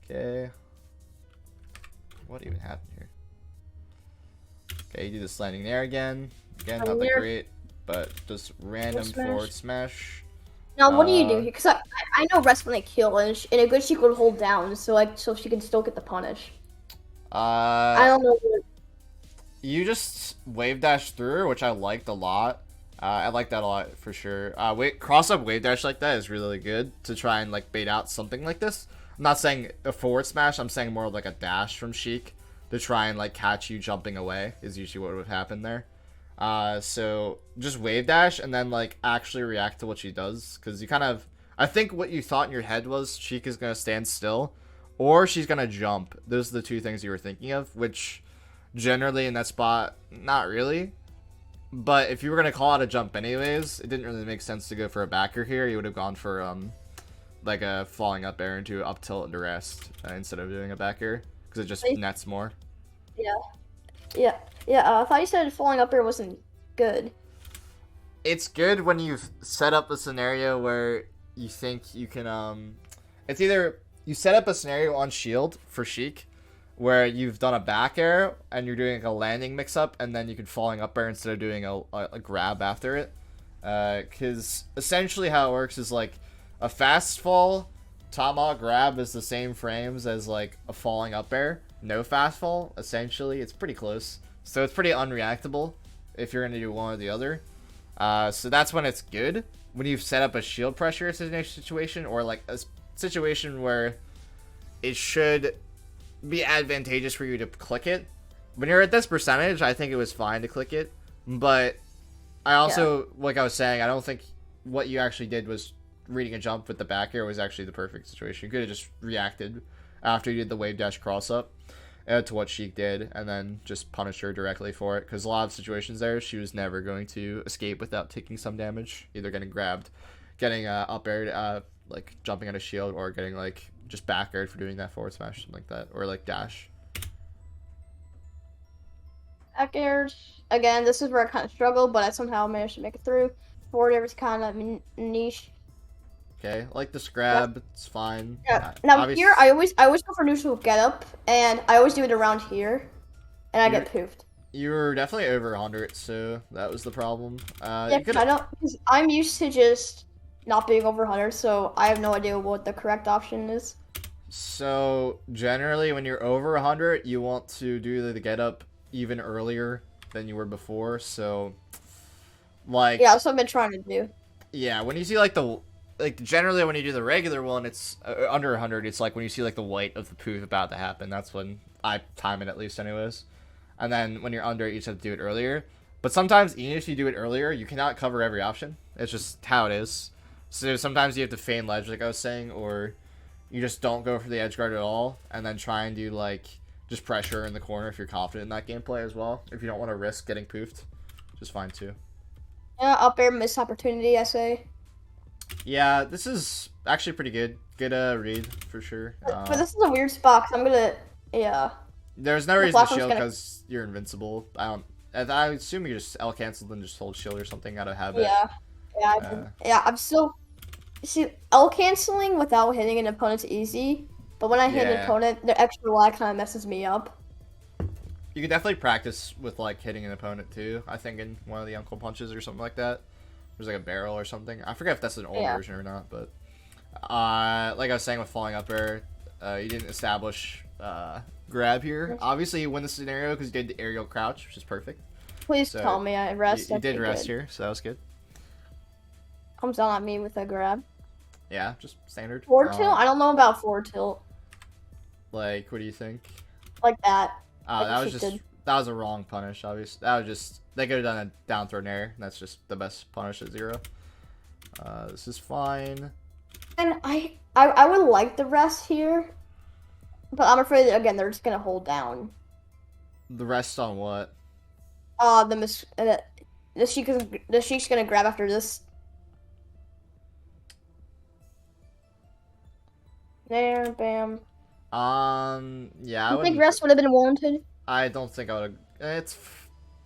Okay. What even happened here? Okay, you do this landing there again. Again, not that great, but just random forward smash. Now, what do you do? Because I know rest when they kill, and a good Sheik would hold down, so she can still get the punish. I don't know. You just wave dash through, which I liked a lot. I like that a lot for sure. Cross up wave dash like that is really good to try and like bait out something like this. I'm not saying a forward smash. I'm saying more like a dash from Sheik to try and like catch you jumping away is usually what would happen there. So just wave dash and then like actually react to what she does, because you kind of, I think what you thought in your head was Sheik is gonna stand still or she's gonna jump. Those are the two things you were thinking of, which generally in that spot, not really. But if you were gonna call out a jump anyways, it didn't really make sense to go for a backer here. You would have gone for like a falling up air into up tilt into rest instead of doing a backer, because it just nets more. Yeah. I thought you said falling up air wasn't good. It's good when you've set up a scenario where you think you can it's either you set up a scenario on shield for Sheik where you've done a back air and you're doing like a landing mix up, and then you can falling up air instead of doing a grab after it, because essentially how it works is like a fast fall tomahawk grab is the same frames as like a falling up air, no fast fall. Essentially it's pretty close, so it's pretty unreactable if you're gonna do one or the other. So that's when it's good, when you've set up a shield pressure situation or like a situation where it should be advantageous for you to click it. When you're at this percentage, I think it was fine to click it, but I also, like I was saying, I don't think what you actually did was reading a jump with the back air was actually the perfect situation. You could have just reacted after you did the wave dash cross up to what Sheik did, and then just punish her directly for it, because a lot of situations there, she was never going to escape without taking some damage, either getting grabbed, getting up aired, like jumping on a shield, or getting like just back aired for doing that forward smash, something like that, or like dash. Back airs, again, this is where I kind of struggle, but I somehow managed to make it through. Forward air is kind of niche. Okay, like this grab, it's fine. Yeah. Now here, I always go for neutral get up, and I always do it around here, and I get poofed. You were definitely over 100, so that was the problem. Yeah, You could. I don't, because I'm used to just not being over 100, so I have no idea what the correct option is. So generally, when you're over 100, you want to do the get up even earlier than you were before. So, like, Yeah, that's what I've been trying to do. yeah, when you see like generally when you do the regular one, it's under 100. It's like when you see like the white of the poof about to happen. That's when I time it at least, anyways. And then when you're under it, you just have to do it earlier. But sometimes, even if you do it earlier, you cannot cover every option. It's just how it is. So sometimes you have to feign ledge, like I was saying, or you just don't go for the edge guard at all, and then try and do like just pressure in the corner if you're confident in that gameplay as well. If you don't want to risk getting poofed, just fine too. Yeah, up air missed opportunity, I say. Yeah, this is actually pretty good. Good read for sure. But this is a weird spot, 'cause I'm gonna, yeah. There's no The reason to platform's shield gonna, because you're invincible. I assume you just L canceled and just hold shield or something out of habit. yeah. Yeah, I Uh, did. Yeah, I'm still, see, L canceling without hitting an opponent's easy, but when I hit an yeah, opponent, the extra lag kind of messes me up. you could definitely practice with like hitting an opponent too. I think in one of the uncle punches or something like that. There's like a barrel or something. I forget if that's an old Yeah. version or not, but like I was saying with falling up air, you didn't establish grab here. Obviously, you win the scenario because you did the aerial crouch, which is perfect. Please So tell me I rest. you did Okay, rest good. here, so that was good. Comes down at me with a grab. Yeah, just standard. Forward tilt? I don't know about forward tilt. Like, what do you think? Like that. Oh, that Like was she just did. that was a wrong punish. Obviously, that was just they could have done a down throw Nair. That's just the best punish at 0. This is fine. And I would like the rest here, but I'm afraid that, again, they're just gonna hold down. The rest on what? The Sheik's gonna grab after this. There, bam. Yeah, I think rest would have been warranted. I don't think I would. It's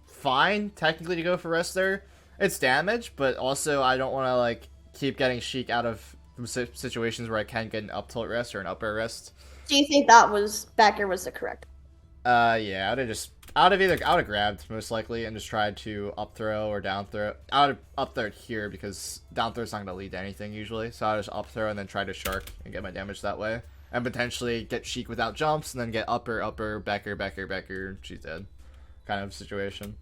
fine technically to go for rest there. It's damage, but also I don't want to like keep getting Sheik out of situations where I can get an up tilt rest or an up air rest. Do you think that was back air was the correct? Yeah, I would have grabbed most likely and just tried to up throw or down throw. I would have up throw here because down throw's not gonna lead to anything usually. So I would just up throw and then try to shark and get my damage that way. And potentially get Sheik without jumps and then get upper, backer, she's dead. Kind of situation.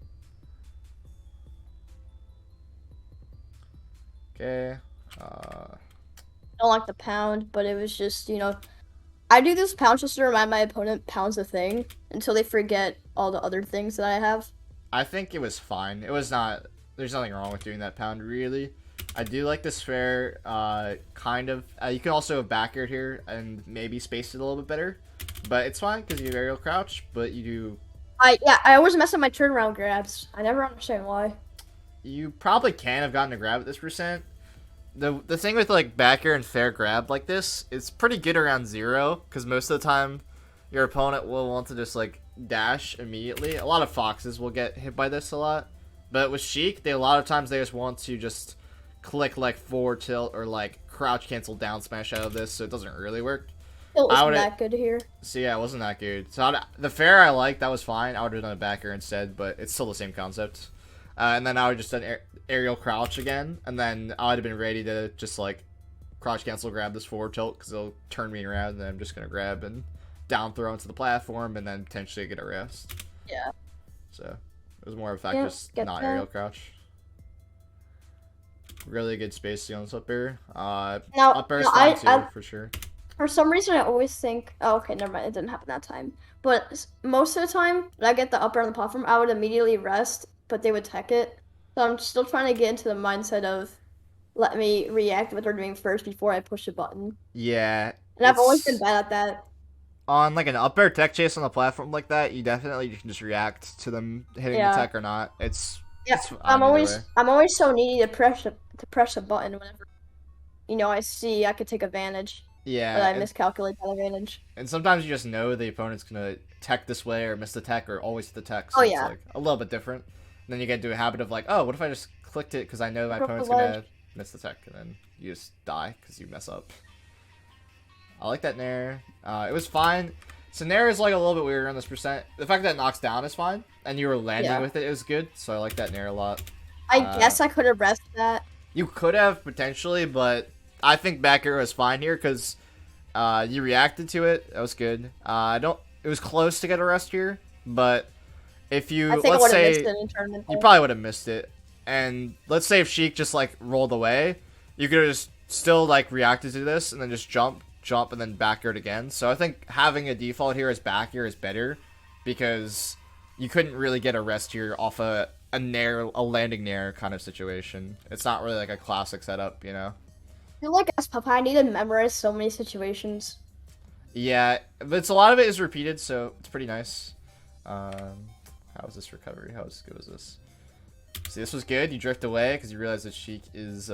Okay. I don't like the pound, but it was just, I do this pound just to remind my opponent pound's a thing until they forget all the other things that I have. I think it was fine. It was not. There's nothing wrong with doing that pound, really. I do like this fair, kind of. You can also have back air here and maybe space it a little bit better. But it's fine because you have aerial crouch, but you do. I always mess up my turnaround grabs. I never understand why. You probably can have gotten a grab at this percent. The thing with like back air and fair grab like this, it's pretty good around 0 because most of the time your opponent will want to just like dash immediately. A lot of foxes will get hit by this a lot, but with Sheik, a lot of times they just want to just click like forward tilt or like crouch cancel down smash out of this, so it doesn't really work. It wasn't that good here. So yeah, it wasn't that good. So the fair I like, that was fine. I would have done a back air instead, but it's still the same concept. And then I would just done aerial crouch again, and then I would have been ready to just like crouch cancel grab this forward tilt because it'll turn me around, and then I'm just gonna grab and down throw into the platform, and then potentially get a rest. Yeah. So it was more of a fact just not aerial crouch. Really good spacing on this up air. Up air is fine too, for sure. For some reason, I always think, oh, okay, never mind, it didn't happen that time. But most of the time, when I get the up air on the platform, I would immediately rest, but they would tech it. So I'm still trying to get into the mindset of let me react to what they're doing first before I push a button. Yeah. And I've always been bad at that. On like an up air tech chase on a platform like that, you can just react to them hitting the tech or not. It's I'm always so needy to press a button whenever I see I could take advantage. Yeah. But I miscalculate that advantage. And sometimes you just know the opponent's gonna tech this way or miss the tech or always hit the tech. So it's like a little bit different. And then you get into a habit of like, oh, what if I just clicked it because I know my opponent's gonna miss the tech, and then you just die because you mess up. I like that Nair. It was fine. So Nair is like a little bit weirder on this percent. The fact that it knocks down is fine, and you were landing with it is good. So I like that Nair a lot. I guess I could have rested that. You could have potentially, but I think back air was fine here because you reacted to it. That was good. I don't. It was close to get a rest here, but if you let's say you probably would have missed it, and let's say if Sheik just like rolled away, you could have just still like reacted to this and then just jump, and then back air it again. So I think having a default here as back air is better because you couldn't really get a rest here off a landing Nair kind of situation. It's not really like a classic setup, you know. I feel like as Papa, I need to memorize so many situations. Yeah, but a lot of it is repeated, so it's pretty nice. How was this recovery? How good was this? See, this was good. You drift away because you realize that Sheik is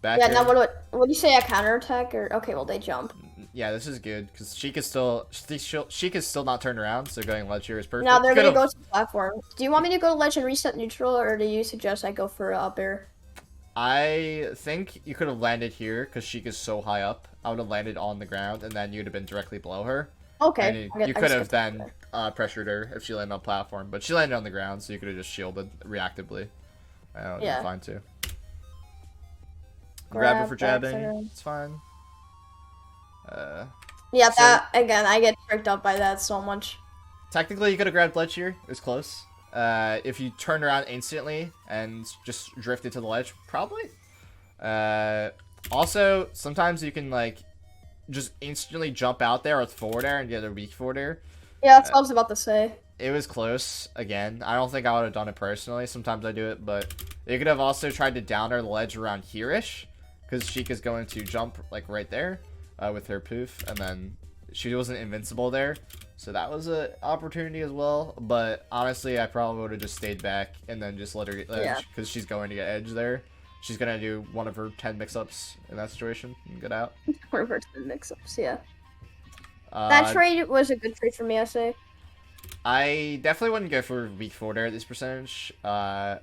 back. Yeah. Now what do you say? A counterattack or okay? Well, they jump. Yeah, this is good because Sheik is still not turned around, so going ledge here is perfect. Now they're gonna go to the platform. Do you want me to go to ledge and reset neutral, or do you suggest I go for up air? I think you could have landed here because Sheik is so high up. I would have landed on the ground, and then you'd have been directly below her. Okay. And you could have then pressured her if she landed on platform, but she landed on the ground, so you could have just shielded reactively. That would be fine too. Grab her for jabbing. It's fine. Yeah, that again, I get tricked up by that so much. Technically, you could have grabbed ledge here. It was close. If you turned around instantly and just drifted to the ledge, probably. Also, sometimes you can like just instantly jump out there with forward air and get a weak forward air. Yeah, that's what I was about to say. It was close. Again, I don't think I would have done it personally. Sometimes I do it, but you could have also tried to down air the ledge around here-ish, because Sheik is going to jump like right there with her poof, and then she wasn't invincible there. So that was an opportunity as well, but honestly, I probably would have just stayed back and then just let her get edge, because she's going to get edge there. She's going to do one of her 10 mix-ups in that situation and get out. One of her 10 mix-ups, yeah. That trade was a good trade for me, I say. I definitely wouldn't go for weak forward air at this percentage. I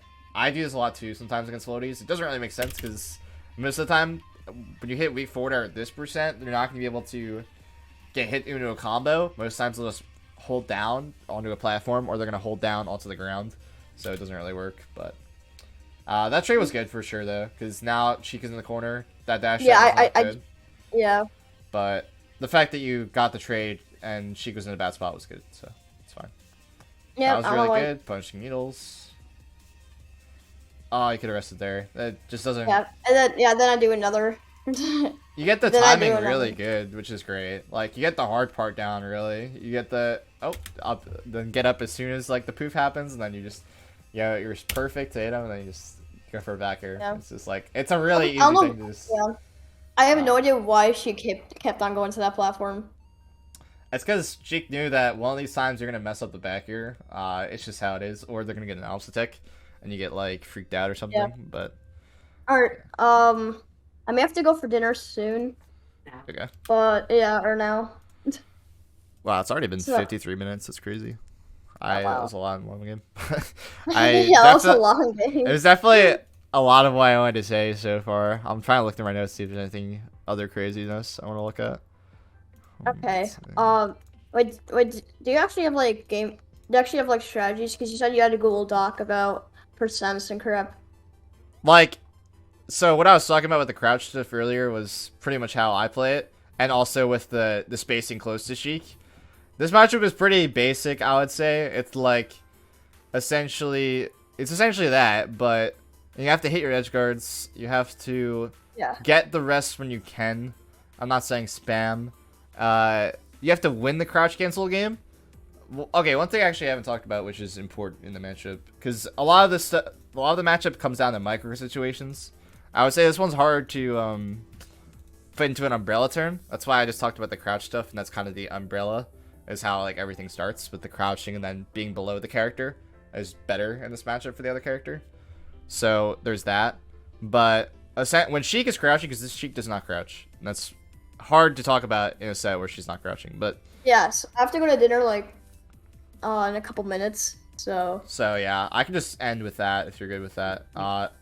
do this a lot too, sometimes against floaties. It doesn't really make sense, because most of the time, when you hit weak forward air at this percent, they're not going to be able to get hit into a combo. Most times they'll just hold down onto a platform, or they're gonna hold down onto the ground, so it doesn't really work. But that trade was good for sure though, because now Sheik is in the corner. That dash good. Yeah. But the fact that you got the trade and Sheik was in a bad spot was good, so it's fine. Yeah, that was really good. Punching needles. Oh, you could have rested there. That just doesn't. Yeah, and then I do another. You get the timing really good, which is great. Like, you get the hard part down, really. You get the, up, then get up as soon as, like, the poof happens, and then you just, you're perfect to hit him, and then you just go for a back air. Yeah. It's just, like, it's a really easy thing to just... Yeah. I have no idea why she kept on going to that platform. It's because Sheik knew that one of these times you're going to mess up the back air. It's just how it is. Or they're going to get an alpha tick, and you get, like, freaked out or something, but... Alright, I may have to go for dinner soon. Okay. But, yeah, or now. Wow, it's already been 53 minutes. That's crazy. That was a long game. Yeah, that was a long game. It was definitely a lot of what I wanted to say so far. I'm trying to look through my notes to see if there's anything other craziness I want to look at. Okay. Wait, do you actually have, like, strategies? Because you said you had a Google Doc about percents and crap. Like... So what I was talking about with the crouch stuff earlier was pretty much how I play it, and also with the spacing close to Sheik. This matchup is pretty basic, I would say. It's like essentially that, but you have to hit your edge guards. You have to get the rest when you can. I'm not saying spam. You have to win the crouch cancel game. Well, okay, one thing I actually haven't talked about, which is important in the matchup, because a lot of the matchup comes down to micro situations. I would say this one's hard to put into an umbrella term. That's why I just talked about the crouch stuff, and that's kind of the umbrella, is how like everything starts with the crouching and then being below the character is better in this matchup for the other character. So there's that. But when Sheik is crouching, because this Sheik does not crouch, and that's hard to talk about in a set where she's not crouching. But yes, I have to go to dinner like in a couple minutes. So yeah, I can just end with that if you're good with that.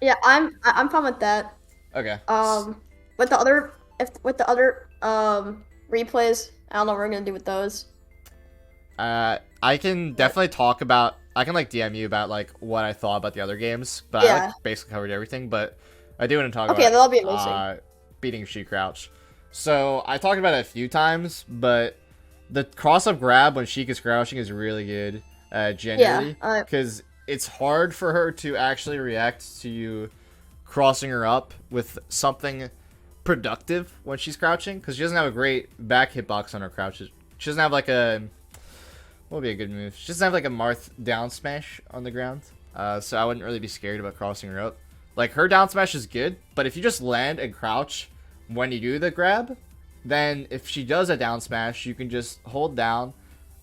Yeah, I'm fine with that. Okay. With the other replays, I don't know what we're gonna do with those. I can definitely talk about. I can like DM you about like what I thought about the other games, but I like basically covered everything. But I do want to talk Okay, about that'll be amazing. beating Sheik Crouch. So I talked about it a few times, but the cross-up grab when Sheik is crouching is really good, generally, because it's hard for her to actually react to you crossing her up with something productive when she's crouching, because she doesn't have a great back hitbox on her crouches. She doesn't have like a what would be a good move? She doesn't have like a Marth down smash on the ground, so I wouldn't really be scared about crossing her up. Like her down smash is good, but if you just land and crouch when you do the grab, then if she does a down smash, you can just hold down,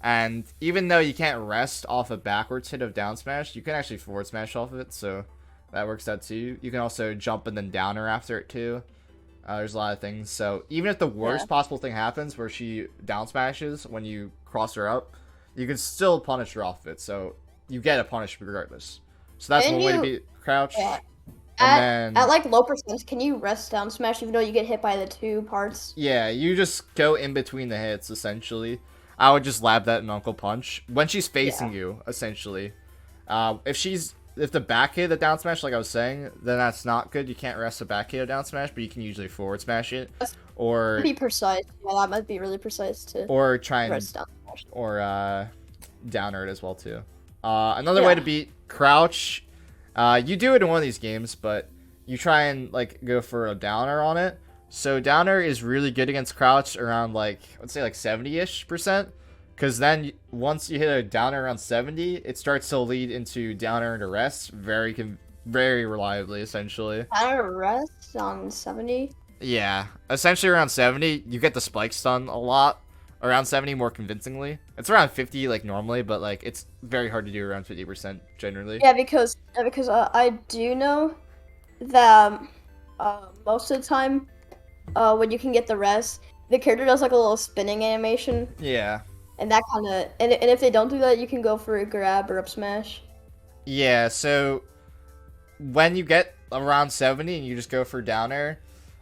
and even though you can't rest off a backwards hit of down smash, you can actually forward smash off of it, so that works out too. You can also jump and then downer after it too. There's a lot of things. So even if the worst possible thing happens where she down smashes when you cross her up, you can still punish her off of it. So you get a punish regardless. So that's one way to beat crouch. Yeah. And at like low percents, can you rest down smash even though you get hit by the 2 parts? Yeah, you just go in between the hits essentially. I would just lab that in Uncle Punch when she's facing you essentially. If the back hit the down smash, like I was saying, then that's not good. You can't rest the back hit a down smash, but you can usually forward smash it. Or be precise. Yeah, that might be really precise too. Or try and rest down smash. Or downer it as well too. Another way to beat crouch, you do it in one of these games, but you try and like go for a downer on it. So downer is really good against crouch around like let's say like 70-ish%. Because then, once you hit a downer around 70, it starts to lead into downer into rest very reliably, essentially. Downer rest on 70? Yeah. Essentially around 70, you get the spike stun a lot. Around 70 more convincingly. It's around 50, like, normally, but, like, it's very hard to do around 50%, generally. Yeah, because I do know that most of the time, when you can get the rest, the character does, like, a little spinning animation. Yeah. And that kind of, and if they don't do that, you can go for a grab or up smash. Yeah, so when you get around 70 and you just go for downer,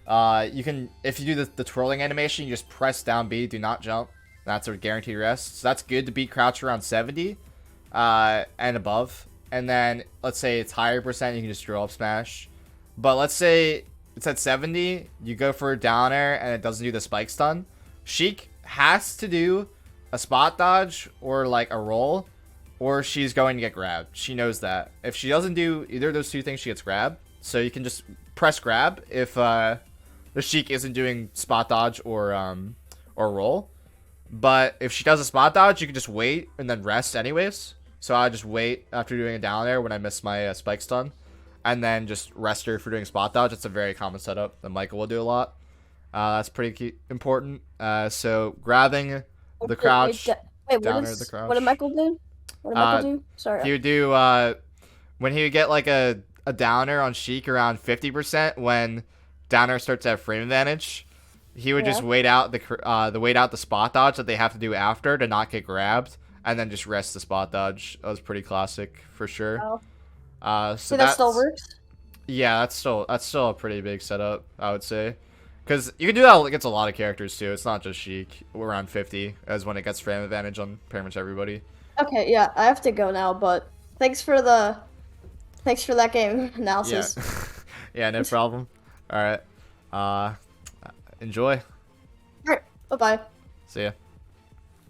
you can, if you do the twirling animation, you just press down B, do not jump. That's a guaranteed rest. So that's good to beat crouch around 70 and above. And then let's say it's higher percent, you can just drill up smash. But let's say it's at 70, you go for a downer and it doesn't do the spike stun. Sheik has to do a spot dodge or like a roll, or she's going to get grabbed. She knows that. If she doesn't do either of those two things, she gets grabbed. So you can just press grab if the Sheik isn't doing spot dodge or roll. But if she does a spot dodge, you can just wait and then rest anyways. So I just wait after doing a down there when I miss my spike stun, and then just rest her for doing spot dodge. It's a very common setup that Michael will do a lot. That's pretty important. So grabbing the crouch, downer the crouch. What did Michael do? What did Michael do? Sorry. He would do when he would get like a downer on Sheik around 50% when downer starts to have frame advantage. He would just wait out the spot dodge that they have to do after to not get grabbed, and then just rest the spot dodge. That was pretty classic for sure. So that still works? Yeah, that's still a pretty big setup, I would say. Because you can do that against a lot of characters too. It's not just Sheik. Around 50 as when it gets frame advantage on pretty much everybody. Okay, yeah, I have to go now, but thanks for that game analysis. Yeah, no problem. All right. Enjoy. All right, bye-bye. See ya.